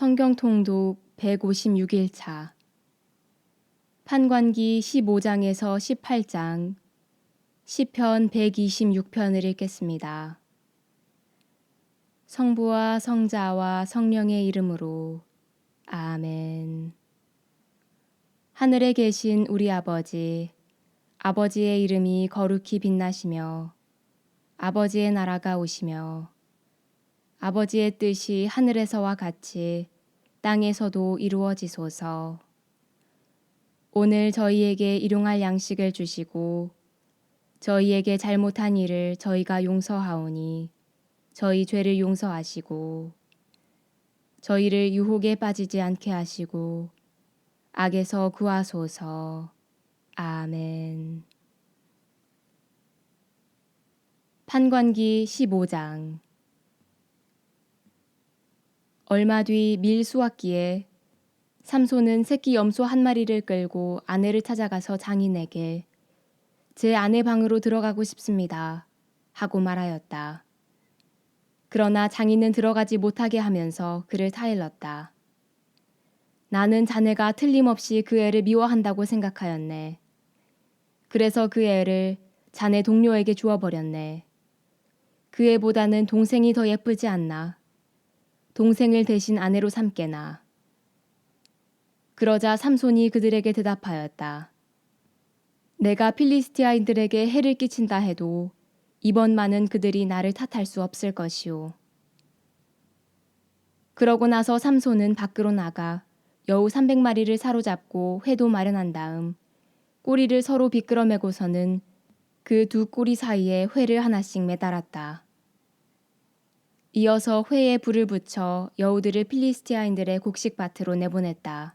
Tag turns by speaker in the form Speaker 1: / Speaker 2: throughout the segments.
Speaker 1: 성경 통독 156일차 판관기 15장에서 18장 시편 126편을 읽겠습니다. 성부와 성자와 성령의 이름으로 아멘. 하늘에 계신 우리 아버지, 아버지의 이름이 거룩히 빛나시며 아버지의 나라가 오시며 아버지의 뜻이 하늘에서와 같이 땅에서도 이루어지소서. 오늘 저희에게 일용할 양식을 주시고 저희에게 잘못한 일을 저희가 용서하오니 저희 죄를 용서하시고 저희를 유혹에 빠지지 않게 하시고 악에서 구하소서. 아멘. 판관기 15장 얼마 뒤 밀 수확기에 삼손은 새끼 염소 한 마리를 끌고 아내를 찾아가서 장인에게 제 아내 방으로 들어가고 싶습니다 하고 말하였다. 그러나 장인은 들어가지 못하게 하면서 그를 타일렀다. 나는 자네가 틀림없이 그 애를 미워한다고 생각하였네. 그래서 그 애를 자네 동료에게 주어버렸네. 그 애보다는 동생이 더 예쁘지 않나. 동생을 대신 아내로 삼게나. 그러자 삼손이 그들에게 대답하였다. 내가 필리스티아인들에게 해를 끼친다 해도 이번만은 그들이 나를 탓할 수 없을 것이오. 그러고 나서 삼손은 밖으로 나가 여우 300마리를 사로잡고 회도 마련한 다음 꼬리를 서로 비끄러매고서는 그 두 꼬리 사이에 회를 하나씩 매달았다. 이어서 회에 불을 붙여 여우들을 필리스티아인들의 곡식밭으로 내보냈다.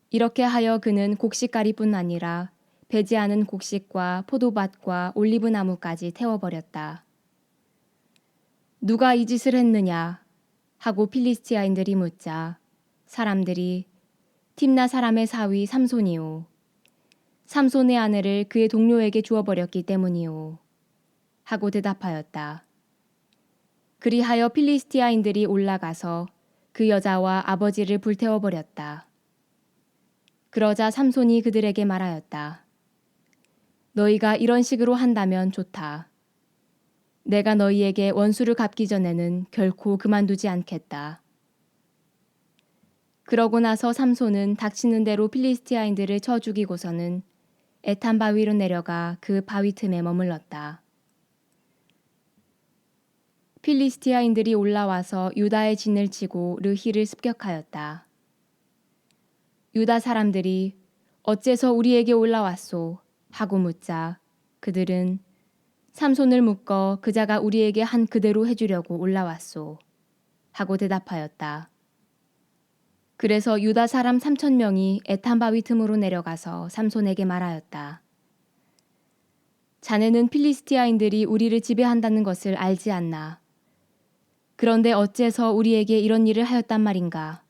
Speaker 1: 이렇게 하여 그는 곡식가리뿐 아니라 배지 않은 곡식과 포도밭과 올리브나무까지 태워버렸다. 누가 이 짓을 했느냐 하고 필리스티아인들이 묻자 사람들이 팀나 사람의 사위 삼손이요. 삼손의 아내를 그의 동료에게 주어버렸기 때문이요. 하고 대답하였다. 그리하여 필리스티아인들이 올라가서 그 여자와 아버지를 불태워버렸다. 그러자 삼손이 그들에게 말하였다. 너희가 이런 식으로 한다면 좋다. 내가 너희에게 원수를 갚기 전에는 결코 그만두지 않겠다. 그러고 나서 삼손은 닥치는 대로 필리스티아인들을 쳐 죽이고서는 에탄 바위로 내려가 그 바위 틈에 머물렀다. 필리스티아인들이 올라와서 유다의 진을 치고 르히를 습격하였다. 유다 사람들이 어째서 우리에게 올라왔소? 하고 묻자 그들은 삼손을 묶어 그자가 우리에게 한 그대로 해주려고 올라왔소. 하고 대답하였다. 그래서 유다 사람 3,000명이 에탄 바위 틈으로 내려가서 삼손에게 말하였다. 자네는 필리스티아인들이 우리를 지배한다는 것을 알지 않나? 그런데 어째서 우리에게 이런 일을 하였단 말인가?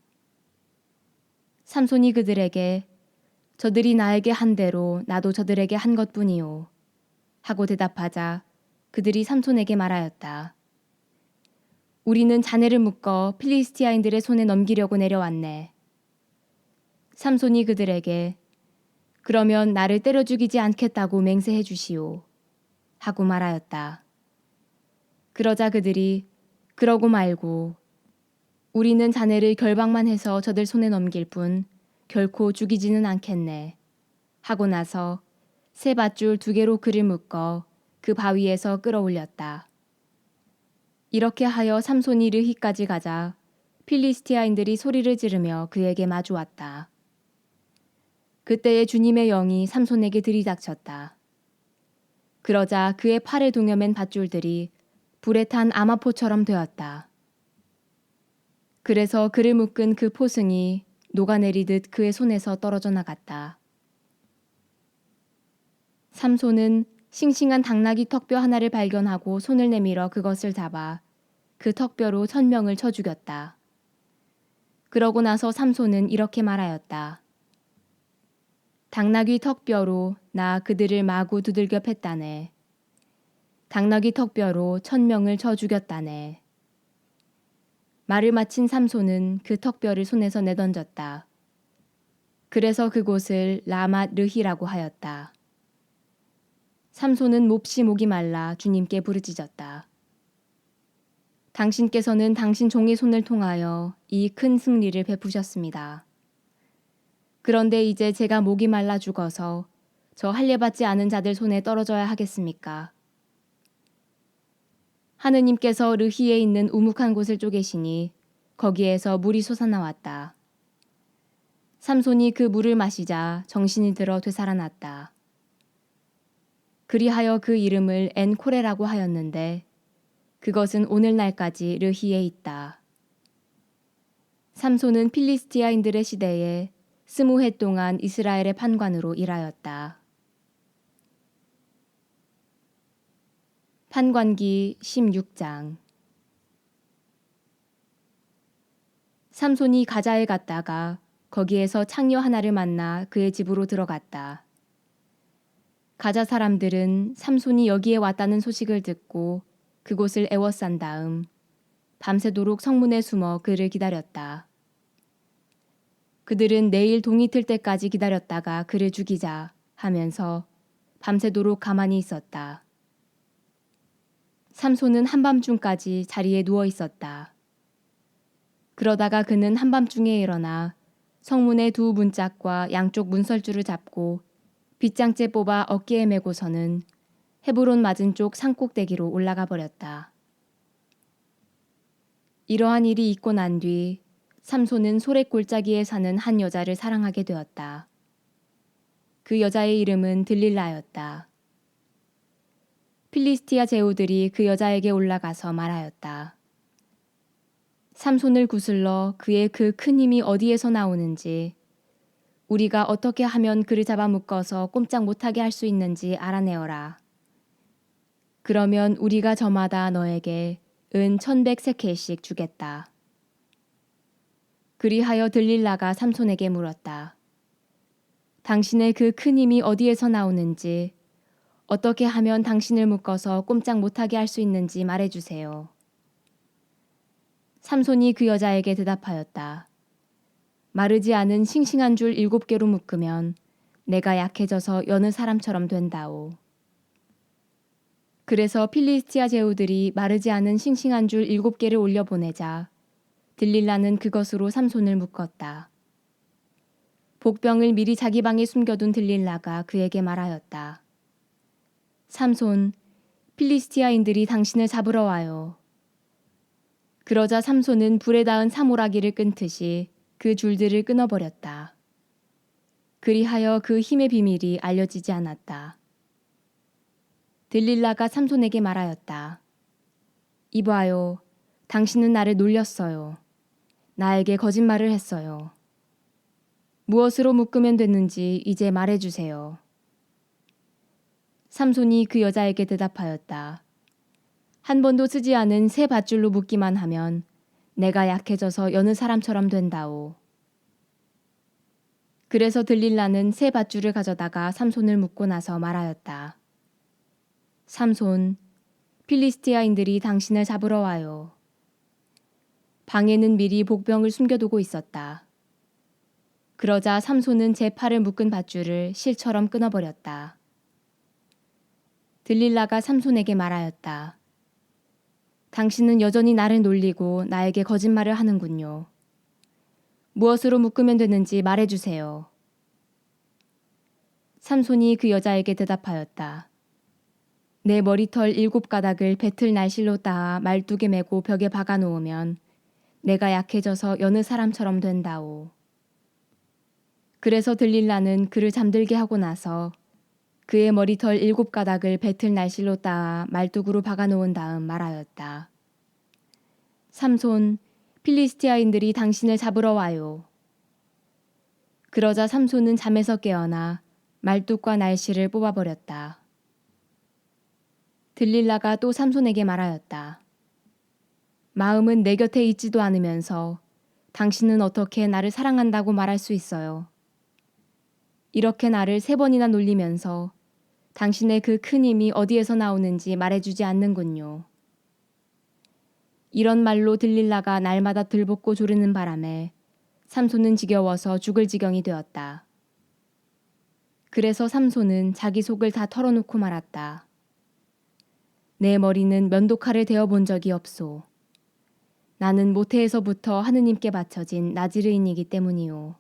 Speaker 1: 삼손이 그들에게 저들이 나에게 한 대로 나도 저들에게 한 것뿐이요. 하고 대답하자 그들이 삼손에게 말하였다. 우리는 자네를 묶어 필리스티아인들의 손에 넘기려고 내려왔네. 삼손이 그들에게 그러면 나를 때려 죽이지 않겠다고 맹세해 주시오. 하고 말하였다. 그러자 그들이 그러고 말고 우리는 자네를 결박만 해서 저들 손에 넘길 뿐 결코 죽이지는 않겠네. 하고 나서 새 밧줄 2개로 그를 묶어 그 바위에서 끌어올렸다. 이렇게 하여 삼손이 르히까지 가자 필리스티아인들이 소리를 지르며 그에게 마주왔다. 그때에 주님의 영이 삼손에게 들이닥쳤다. 그러자 그의 팔에 동여맨 밧줄들이 불에 탄 아마포처럼 되었다. 그래서 그를 묶은 그 포승이 녹아내리듯 그의 손에서 떨어져 나갔다. 삼손은 싱싱한 당나귀 턱뼈 하나를 발견하고 손을 내밀어 그것을 잡아 그 턱뼈로 1,000명을 쳐 죽였다. 그러고 나서 삼손은 이렇게 말하였다. 당나귀 턱뼈로 나 그들을 마구 두들겨 팼다네. 당나귀 턱뼈로 1,000명을 쳐 죽였다네. 말을 마친 삼손은 그 턱뼈를 손에서 내던졌다. 그래서 그곳을 라맛 르히라고 하였다. 삼손은 몹시 목이 말라 주님께 부르짖었다. 당신께서는 당신 종의 손을 통하여 이 큰 승리를 베푸셨습니다. 그런데 이제 제가 목이 말라 죽어서 저 할례받지 않은 자들 손에 떨어져야 하겠습니까? 하느님께서 르히에 있는 우묵한 곳을 쪼개시니 거기에서 물이 솟아나왔다. 삼손이 그 물을 마시자 정신이 들어 되살아났다. 그리하여 그 이름을 엔코레라고 하였는데 그것은 오늘날까지 르히에 있다. 삼손은 필리스티아인들의 시대에 20해 동안 이스라엘의 판관으로 일하였다. 판관기 16장. 삼손이 가자에 갔다가 거기에서 창녀 하나를 만나 그의 집으로 들어갔다. 가자 사람들은 삼손이 여기에 왔다는 소식을 듣고 그곳을 애워싼 다음 밤새도록 성문에 숨어 그를 기다렸다. 그들은 내일 동이 틀 때까지 기다렸다가 그를 죽이자 하면서 밤새도록 가만히 있었다. 삼손은 한밤중까지 자리에 누워 있었다. 그러다가 그는 한밤중에 일어나 성문의 두 문짝과 양쪽 문설주를 잡고 빗장째 뽑아 어깨에 메고서는 헤브론 맞은쪽 산꼭대기로 올라가 버렸다. 이러한 일이 있고 난 뒤 삼손은 소렛 골짜기에 사는 한 여자를 사랑하게 되었다. 그 여자의 이름은 들릴라였다. 필리스티아 제후들이 그 여자에게 올라가서 말하였다. 삼손을 구슬러 그의 그 큰 힘이 어디에서 나오는지, 우리가 어떻게 하면 그를 잡아 묶어서 꼼짝 못하게 할 수 있는지 알아내어라. 그러면 우리가 저마다 너에게 은 1100세켈씩 주겠다. 그리하여 들릴라가 삼손에게 물었다. 당신의 그 큰 힘이 어디에서 나오는지, 어떻게 하면 당신을 묶어서 꼼짝 못하게 할 수 있는지 말해주세요. 삼손이 그 여자에게 대답하였다. 마르지 않은 싱싱한 줄 7개로 묶으면 내가 약해져서 여느 사람처럼 된다오. 그래서 필리스티아 제후들이 마르지 않은 싱싱한 줄 7개를 올려보내자 들릴라는 그것으로 삼손을 묶었다. 복병을 미리 자기 방에 숨겨둔 들릴라가 그에게 말하였다. 삼손, 필리스티아인들이 당신을 잡으러 와요. 그러자 삼손은 불에 닿은 사모라기를 끊듯이 그 줄들을 끊어버렸다. 그리하여 그 힘의 비밀이 알려지지 않았다. 들릴라가 삼손에게 말하였다. 이봐요, 당신은 나를 놀렸어요. 나에게 거짓말을 했어요. 무엇으로 묶으면 됐는지 이제 말해주세요. 삼손이 그 여자에게 대답하였다. 한 번도 쓰지 않은 새 밧줄로 묶기만 하면 내가 약해져서 여느 사람처럼 된다오. 그래서 들릴라는 새 밧줄을 가져다가 삼손을 묶고 나서 말하였다. 삼손, 필리스티아인들이 당신을 잡으러 와요. 방에는 미리 복병을 숨겨두고 있었다. 그러자 삼손은 제 팔을 묶은 밧줄을 실처럼 끊어버렸다. 들릴라가 삼손에게 말하였다. 당신은 여전히 나를 놀리고 나에게 거짓말을 하는군요. 무엇으로 묶으면 되는지 말해주세요. 삼손이 그 여자에게 대답하였다. 내 머리털 7가닥을 배틀 날실로 따아 말뚝에 메고 벽에 박아 놓으면 내가 약해져서 여느 사람처럼 된다오. 그래서 들릴라는 그를 잠들게 하고 나서 그의 머리털 7가닥을 배틀 날실로 따아 말뚝으로 박아 놓은 다음 말하였다. 삼손, 필리스티아인들이 당신을 잡으러 와요. 그러자 삼손은 잠에서 깨어나 말뚝과 날씨를 뽑아버렸다. 들릴라가 또 삼손에게 말하였다. 마음은 내 곁에 있지도 않으면서 당신은 어떻게 나를 사랑한다고 말할 수 있어요. 이렇게 나를 3번이나 놀리면서 당신의 그 큰 힘이 어디에서 나오는지 말해주지 않는군요. 이런 말로 들릴라가 날마다 들볶고 조르는 바람에 삼손은 지겨워서 죽을 지경이 되었다. 그래서 삼손은 자기 속을 다 털어놓고 말았다. 내 머리는 면도칼을 대어 본 적이 없소. 나는 모태에서부터 하느님께 바쳐진 나지르인이기 때문이오.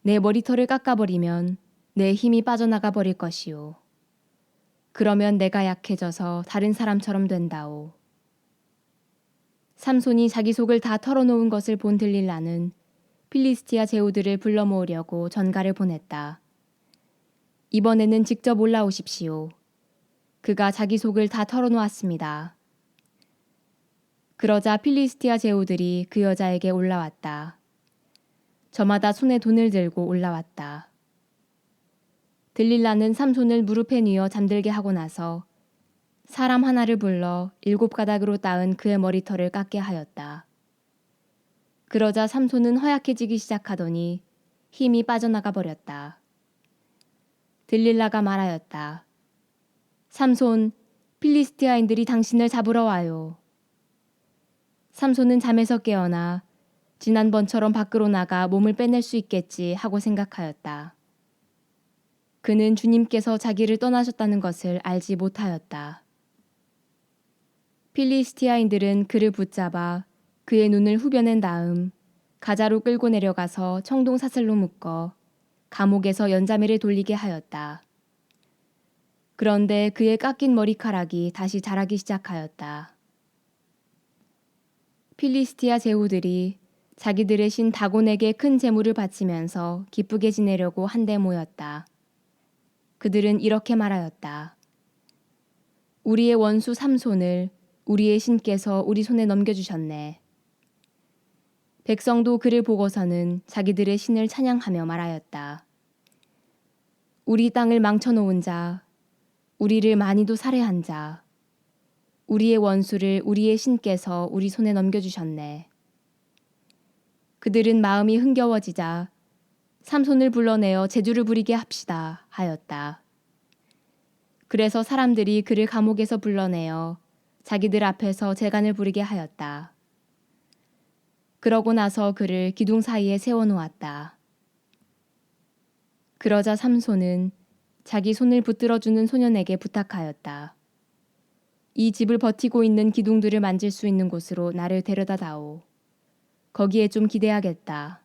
Speaker 1: 내 머리털을 깎아버리면 내 힘이 빠져나가 버릴 것이오. 그러면 내가 약해져서 다른 사람처럼 된다오. 삼손이 자기 속을 다 털어놓은 것을 본 들릴라는 필리스티아 제후들을 불러 모으려고 전가를 보냈다. 이번에는 직접 올라오십시오. 그가 자기 속을 다 털어놓았습니다. 그러자 필리스티아 제후들이 그 여자에게 올라왔다. 저마다 손에 돈을 들고 올라왔다. 들릴라는 삼손을 무릎에 뉘어 잠들게 하고 나서 사람 하나를 불러 7가닥으로 따은 그의 머리털을 깎게 하였다. 그러자 삼손은 허약해지기 시작하더니 힘이 빠져나가 버렸다. 들릴라가 말하였다. 삼손, 필리스티아인들이 당신을 잡으러 와요. 삼손은 잠에서 깨어나 지난번처럼 밖으로 나가 몸을 빼낼 수 있겠지 하고 생각하였다. 그는 주님께서 자기를 떠나셨다는 것을 알지 못하였다. 필리스티아인들은 그를 붙잡아 그의 눈을 후벼낸 다음 가자로 끌고 내려가서 청동 사슬로 묶어 감옥에서 연자매를 돌리게 하였다. 그런데 그의 깎인 머리카락이 다시 자라기 시작하였다. 필리스티아 제후들이 자기들의 신 다곤에게 큰 제물을 바치면서 기쁘게 지내려고 한데 모였다. 그들은 이렇게 말하였다. 우리의 원수 삼손을 우리의 신께서 우리 손에 넘겨주셨네. 백성도 그를 보고서는 자기들의 신을 찬양하며 말하였다. 우리 땅을 망쳐놓은 자, 우리를 많이도 살해한 자, 우리의 원수를 우리의 신께서 우리 손에 넘겨주셨네. 그들은 마음이 흥겨워지자 삼손을 불러내어 제주를 부리게 합시다 하였다. 그래서 사람들이 그를 감옥에서 불러내어 자기들 앞에서 제간을 부리게 하였다. 그러고 나서 그를 기둥 사이에 세워놓았다. 그러자 삼손은 자기 손을 붙들어주는 소년에게 부탁하였다. 이 집을 버티고 있는 기둥들을 만질 수 있는 곳으로 나를 데려다 다오. 거기에 좀 기대하겠다.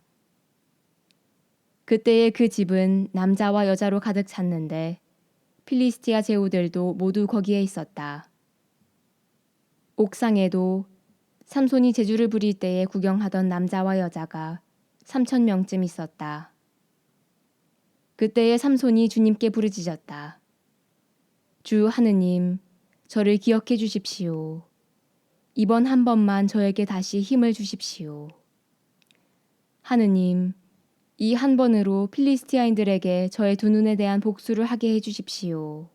Speaker 1: 그때의 그 집은 남자와 여자로 가득 찼는데 필리스티아 제후들도 모두 거기에 있었다. 옥상에도 삼손이 제주를 부릴 때에 구경하던 남자와 여자가 3,000명쯤 있었다. 그때에 삼손이 주님께 부르짖었다. 주 하느님, 저를 기억해 주십시오. 이번 한 번만 저에게 다시 힘을 주십시오. 하느님, 이 한 번으로 필리스티아인들에게 저의 두 눈에 대한 복수를 하게 해 주십시오.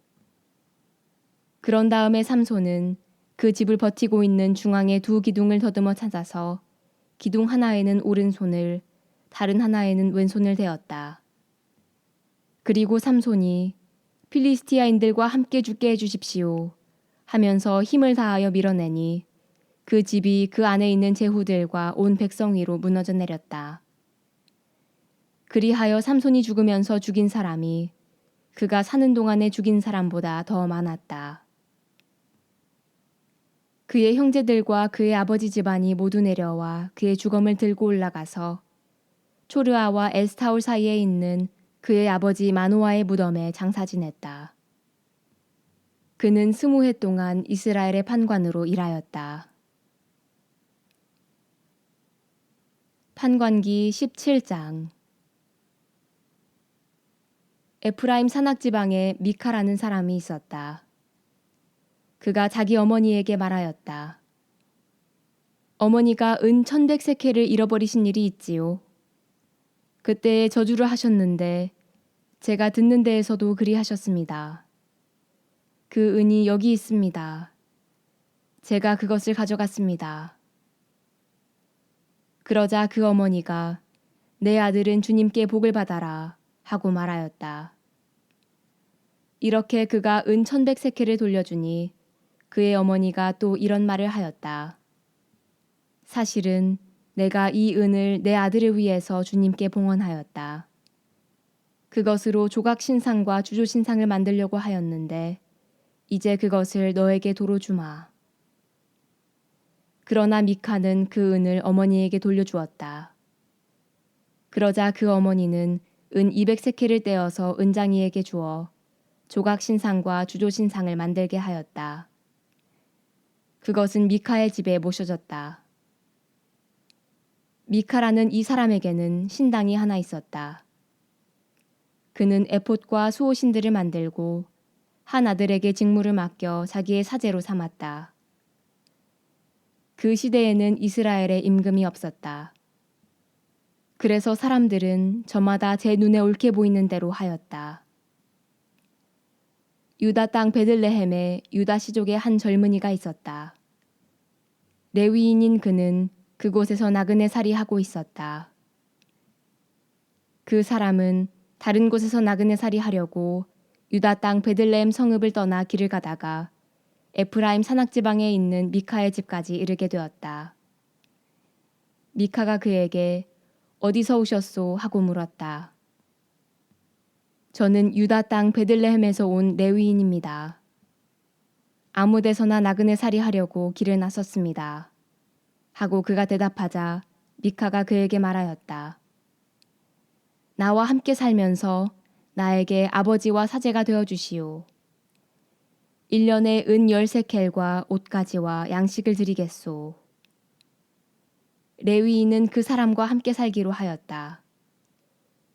Speaker 1: 그런 다음에 삼손은 그 집을 버티고 있는 중앙의 두 기둥을 더듬어 찾아서 기둥 하나에는 오른손을, 다른 하나에는 왼손을 대었다. 그리고 삼손이 필리스티아인들과 함께 죽게 해주십시오 하면서 힘을 다하여 밀어내니 그 집이 그 안에 있는 제후들과 온 백성 위로 무너져 내렸다. 그리하여 삼손이 죽으면서 죽인 사람이 그가 사는 동안에 죽인 사람보다 더 많았다. 그의 형제들과 그의 아버지 집안이 모두 내려와 그의 주검을 들고 올라가서 초르아와 에스타올 사이에 있는 그의 아버지 마노아의 무덤에 장사 지냈다. 그는 20해 동안 이스라엘의 판관으로 일하였다. 판관기 17장. 에프라임 산악지방에 미카라는 사람이 있었다. 그가 자기 어머니에게 말하였다. 어머니가 은 1,100세켈을 잃어버리신 일이 있지요. 그때에 저주를 하셨는데 제가 듣는 데에서도 그리하셨습니다. 그 은이 여기 있습니다. 제가 그것을 가져갔습니다. 그러자 그 어머니가 내 아들은 주님께 복을 받아라 하고 말하였다. 이렇게 그가 은 1,100세켈을 돌려주니 그의 어머니가 또 이런 말을 하였다. 사실은 내가 이 은을 내 아들을 위해서 주님께 봉헌하였다. 그것으로 조각 신상과 주조 신상을 만들려고 하였는데 이제 그것을 너에게 도로 주마. 그러나 미카는 그 은을 어머니에게 돌려주었다. 그러자 그 어머니는 은 200세켈을 떼어서 은장이에게 주어 조각 신상과 주조 신상을 만들게 하였다. 그것은 미카의 집에 모셔졌다. 미카라는 이 사람에게는 신당이 하나 있었다. 그는 에봇과 수호신들을 만들고 한 아들에게 직무를 맡겨 자기의 사제로 삼았다. 그 시대에는 이스라엘에 임금이 없었다. 그래서 사람들은 저마다 제 눈에 옳게 보이는 대로 하였다. 유다 땅 베들레헴에 유다 시족의 한 젊은이가 있었다. 레위인인 그는 그곳에서 나그네 살이 하고 있었다. 그 사람은 다른 곳에서 나그네 살이 하려고 유다 땅 베들레헴 성읍을 떠나 길을 가다가 에프라임 산악지방에 있는 미카의 집까지 이르게 되었다. 미카가 그에게 어디서 오셨소? 하고 물었다. 저는 유다 땅 베들레헴에서 온 레위인입니다. 아무 데서나 나그네 살이 하려고 길을 나섰습니다. 하고 그가 대답하자 미카가 그에게 말하였다. 나와 함께 살면서 나에게 아버지와 사제가 되어주시오. 1년에 은 10세켈과 옷가지와 양식을 드리겠소. 레위인은 그 사람과 함께 살기로 하였다.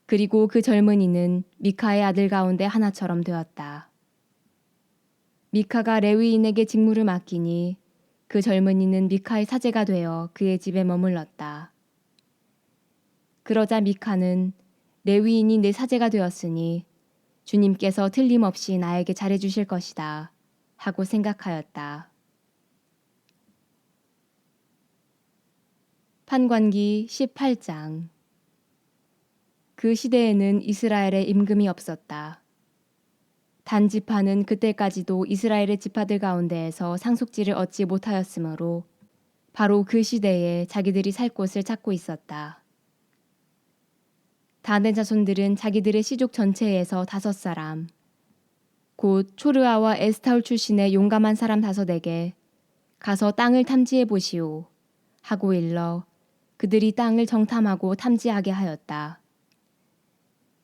Speaker 1: 그리고 그 젊은이는 미카의 아들 가운데 하나처럼 되었다. 미카가 레위인에게 직무를 맡기니 그 젊은이는 미카의 사제가 되어 그의 집에 머물렀다. 그러자 미카는 레위인이 내 사제가 되었으니 주님께서 틀림없이 나에게 잘해주실 것이다 하고 생각하였다. 판관기 18장. 그 시대에는 이스라엘에 임금이 없었다. 단 지파는 그때까지도 이스라엘의 지파들 가운데에서 상속지를 얻지 못하였으므로 바로 그 시대에 자기들이 살 곳을 찾고 있었다. 단의 자손들은 자기들의 시족 전체에서 5사람, 곧 초르아와 에스타올 출신의 용감한 사람 5에게 가서 땅을 탐지해 보시오 하고 일러 그들이 땅을 정탐하고 탐지하게 하였다.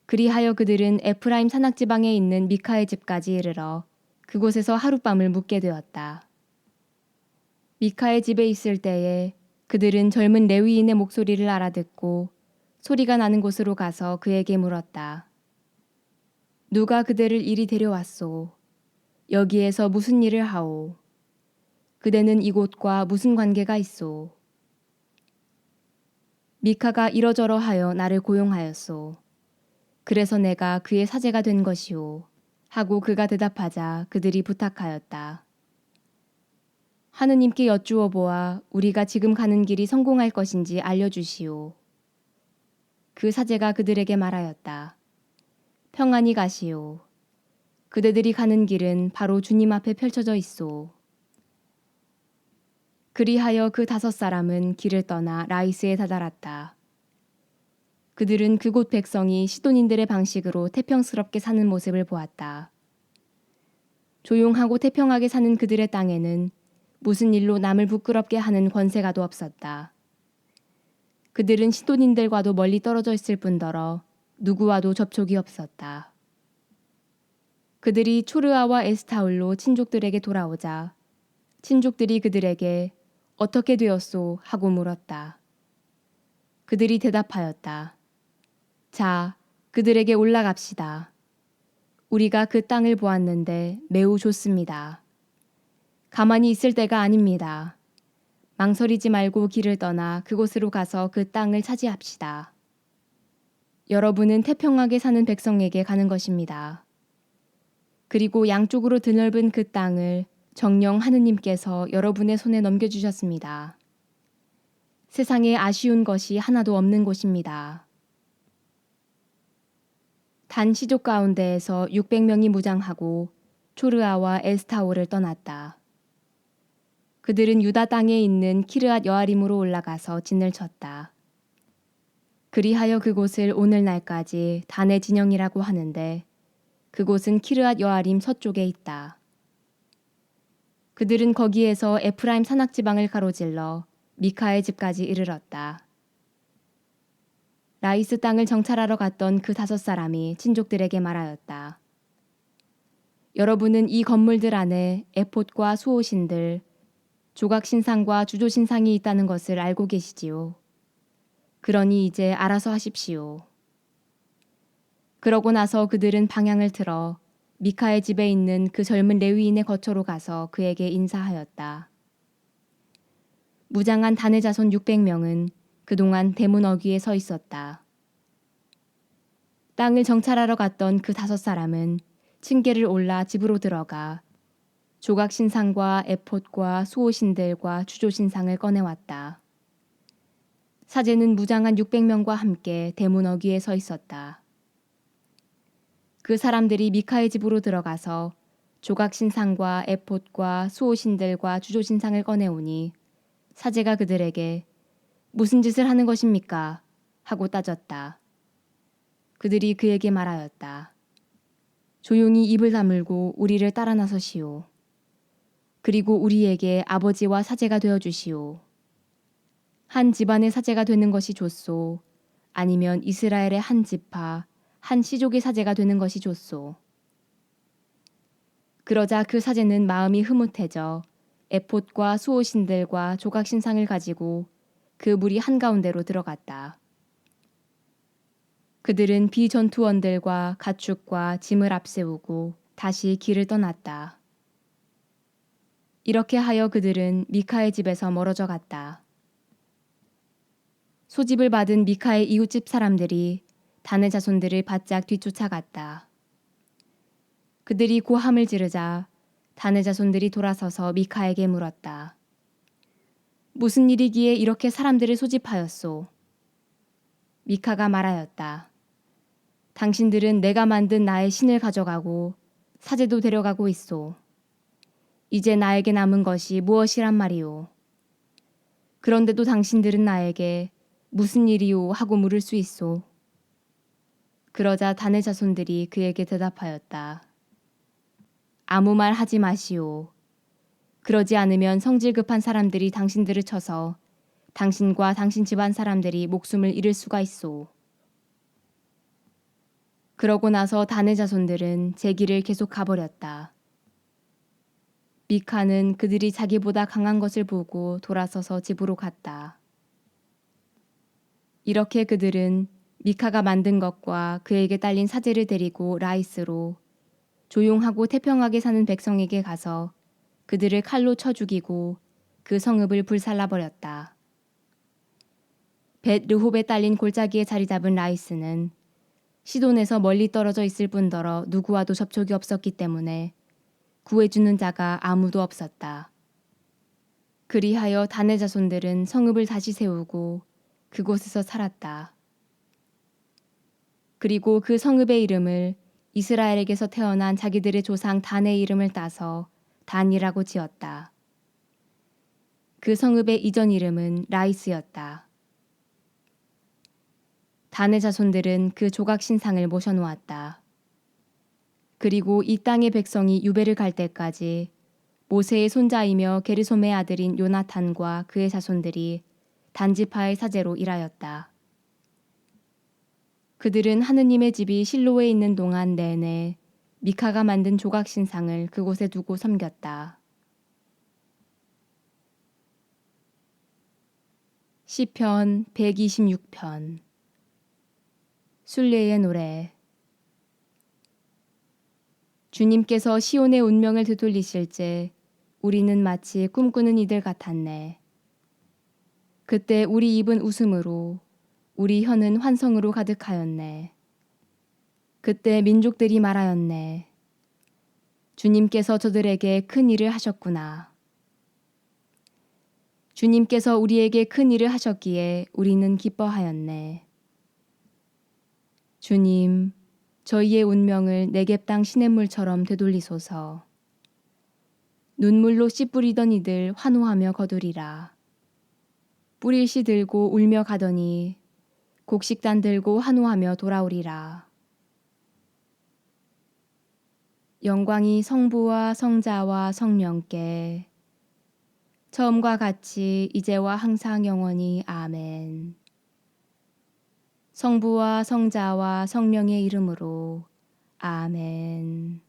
Speaker 1: 그리하여 그들은 에프라임 산악지방에 있는 미카의 집까지 이르러 그곳에서 하룻밤을 묵게 되었다. 미카의 집에 있을 때에 그들은 젊은 레위인의 목소리를 알아듣고 소리가 나는 곳으로 가서 그에게 물었다. 누가 그대를 이리 데려왔소? 여기에서 무슨 일을 하오? 그대는 이곳과 무슨 관계가 있소? 미카가 이러저러하여 나를 고용하였소. 그래서 내가 그의 사제가 된 것이오. 하고 그가 대답하자 그들이 부탁하였다. 하느님께 여쭈어 보아 우리가 지금 가는 길이 성공할 것인지 알려주시오. 그 사제가 그들에게 말하였다. 평안히 가시오. 그대들이 가는 길은 바로 주님 앞에 펼쳐져 있소. 그리하여 그 5사람은 길을 떠나 라이스에 다다랐다. 그들은 그곳 백성이 시돈인들의 방식으로 태평스럽게 사는 모습을 보았다. 조용하고 태평하게 사는 그들의 땅에는 무슨 일로 남을 부끄럽게 하는 권세가도 없었다. 그들은 시돈인들과도 멀리 떨어져 있을 뿐더러 누구와도 접촉이 없었다. 그들이 초르아와 에스타올로 친족들에게 돌아오자 친족들이 그들에게 어떻게 되었소? 하고 물었다. 그들이 대답하였다. 자, 그들에게 올라갑시다. 우리가 그 땅을 보았는데 매우 좋습니다. 가만히 있을 때가 아닙니다. 망설이지 말고 길을 떠나 그곳으로 가서 그 땅을 차지합시다. 여러분은 태평하게 사는 백성에게 가는 것입니다. 그리고 양쪽으로 드넓은 그 땅을 정녕 하느님께서 여러분의 손에 넘겨주셨습니다. 세상에 아쉬운 것이 하나도 없는 곳입니다. 단 시족 가운데에서 600명이 무장하고 초르아와 에스타올을 떠났다. 그들은 유다 땅에 있는 키르앗 여아림으로 올라가서 진을 쳤다. 그리하여 그곳을 오늘날까지 단의 진영이라고 하는데 그곳은 키르앗 여아림 서쪽에 있다. 그들은 거기에서 에프라임 산악지방을 가로질러 미카의 집까지 이르렀다. 라이스 땅을 정찰하러 갔던 그 5사람이 친족들에게 말하였다. 여러분은 이 건물들 안에 에폿과 수호신들, 조각신상과 주조신상이 있다는 것을 알고 계시지요. 그러니 이제 알아서 하십시오. 그러고 나서 그들은 방향을 틀어 미카의 집에 있는 그 젊은 레위인의 거처로 가서 그에게 인사하였다. 무장한 단의 자손 600명은 그동안 대문 어귀에 서 있었다. 땅을 정찰하러 갔던 그 5사람은 층계를 올라 집으로 들어가 조각신상과 에폿과 수호신들과 주조신상을 꺼내왔다. 사제는 무장한 600명과 함께 대문 어귀에 서 있었다. 그 사람들이 미카의 집으로 들어가서 조각신상과 에폿과 수호신들과 주조신상을 꺼내오니 사제가 그들에게 무슨 짓을 하는 것입니까? 하고 따졌다. 그들이 그에게 말하였다. 조용히 입을 다물고 우리를 따라 나서시오. 그리고 우리에게 아버지와 사제가 되어주시오. 한 집안의 사제가 되는 것이 좋소. 아니면 이스라엘의 한 지파, 한 시족의 사제가 되는 것이 좋소. 그러자 그 사제는 마음이 흐뭇해져 에폿과 수호신들과 조각신상을 가지고 그 무리 한가운데로 들어갔다. 그들은 비전투원들과 가축과 짐을 앞세우고 다시 길을 떠났다. 이렇게 하여 그들은 미카의 집에서 멀어져 갔다. 소집을 받은 미카의 이웃집 사람들이 단의 자손들을 바짝 뒤쫓아갔다. 그들이 고함을 지르자 단의 자손들이 돌아서서 미카에게 물었다. 무슨 일이기에 이렇게 사람들을 소집하였소? 미카가 말하였다. 당신들은 내가 만든 나의 신을 가져가고 사제도 데려가고 있소. 이제 나에게 남은 것이 무엇이란 말이오? 그런데도 당신들은 나에게 무슨 일이오 하고 물을 수 있소. 그러자 단의 자손들이 그에게 대답하였다. 아무 말 하지 마시오. 그러지 않으면 성질 급한 사람들이 당신들을 쳐서 당신과 당신 집안 사람들이 목숨을 잃을 수가 있소. 그러고 나서 단의 자손들은 제 길을 계속 가버렸다. 미카는 그들이 자기보다 강한 것을 보고 돌아서서 집으로 갔다. 이렇게 그들은 미카가 만든 것과 그에게 딸린 사제를 데리고 라이스로 조용하고 태평하게 사는 백성에게 가서 그들을 칼로 쳐 죽이고 그 성읍을 불살라버렸다. 벳 르홉에 딸린 골짜기에 자리 잡은 라이스는 시돈에서 멀리 떨어져 있을 뿐더러 누구와도 접촉이 없었기 때문에 구해주는 자가 아무도 없었다. 그리하여 단의 자손들은 성읍을 다시 세우고 그곳에서 살았다. 그리고 그 성읍의 이름을 이스라엘에게서 태어난 자기들의 조상 단의 이름을 따서 단이라고 지었다. 그 성읍의 이전 이름은 라이스였다. 단의 자손들은 그 조각신상을 모셔놓았다. 그리고 이 땅의 백성이 유배를 갈 때까지 모세의 손자이며 게르솜의 아들인 요나탄과 그의 자손들이 단지파의 사제로 일하였다. 그들은 하느님의 집이 실로에 있는 동안 내내 미카가 만든 조각신상을 그곳에 두고 섬겼다. 시편 126편 순례의 노래. 주님께서 시온의 운명을 되돌리실제 우리는 마치 꿈꾸는 이들 같았네. 그때 우리 입은 웃음으로 우리 혀는 환성으로 가득하였네. 그때 민족들이 말하였네. 주님께서 저들에게 큰 일을 하셨구나. 주님께서 우리에게 큰 일을 하셨기에 우리는 기뻐하였네. 주님, 저희의 운명을 네겝 땅 시냇물처럼 되돌리소서. 눈물로 씨 뿌리던 이들 환호하며 거두리라. 뿌릴 씨 들고 울며 가더니 곡식단 들고 환호하며 돌아오리라. 영광이 성부와 성자와 성령께 처음과 같이 이제와 항상 영원히 아멘. 성부와 성자와 성령의 이름으로 아멘.